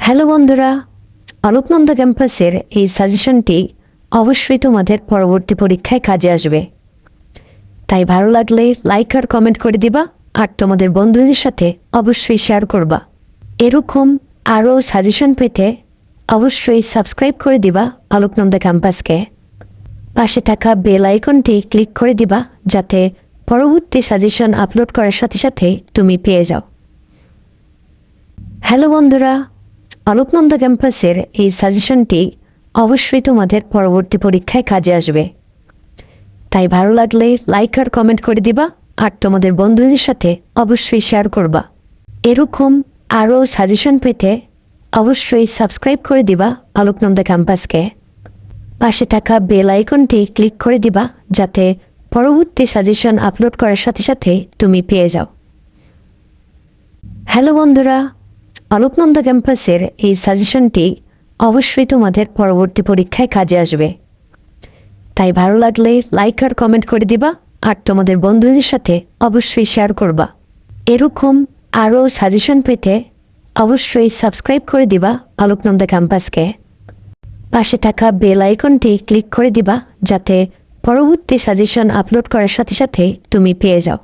Hello বন্ধুরা, অলোকনন্দা ক্যাম্পাসের এই সাজেশনটি অবশ্যই তোমাদের পরবর্তী পরীক্ষায় কাজে আসবে। তাই ভালো লাগলে লাইক আর কমেন্ট করে দিবা, আর তোমাদের বন্ধুদের সাথে অবশ্যই শেয়ার করবা। এরকম আরও সাজেশন পেতে অবশ্যই সাবস্ক্রাইব করে দিবা অলোকনন্দা ক্যাম্পাসকে। পাশে থাকা বেল আইকনটি ক্লিক করে দিবা, যাতে পরবর্তী সাজেশন আপলোড করার সাথে সাথে তুমি পেয়ে যাও। হ্যালো বন্ধুরা, অলোকনন্দা ক্যাম্পাসের এই সাজেশনটি অবশ্যই তোমাদের পরবর্তী পরীক্ষায় কাজে আসবে। তাই ভালো লাগলে লাইক আর কমেন্ট করে দিবা, আর তোমাদের বন্ধুদের সাথে অবশ্যই শেয়ার করবা। এরকম আরও সাজেশন পেতে অবশ্যই সাবস্ক্রাইব করে দিবা অলোকনন্দা ক্যাম্পাসকে। পাশে থাকা বেল আইকনটি ক্লিক করে দিবা, যাতে পরবর্তী সাজেশন আপলোড করার সাথে সাথে তুমি পেয়ে যাও। হ্যালো বন্ধুরা, অলোকনন্দা ক্যাম্পাসের এই সাজেশনটি অবশ্যই তোমাদের পরবর্তী পরীক্ষায় কাজে আসবে। তাই ভালো লাগলে লাইক আর কমেন্ট করে দিবা, আর তোমাদের বন্ধুদের সাথে অবশ্যই শেয়ার করবা। এরকম আরও সাজেশন পেতে অবশ্যই সাবস্ক্রাইব করে দিবা অলোকনন্দা ক্যাম্পাসকে। পাশে থাকা বেল আইকনটি ক্লিক করে দিবা, যাতে পরবর্তী সাজেশন আপলোড করার সাথে সাথে তুমি পেয়ে যাও।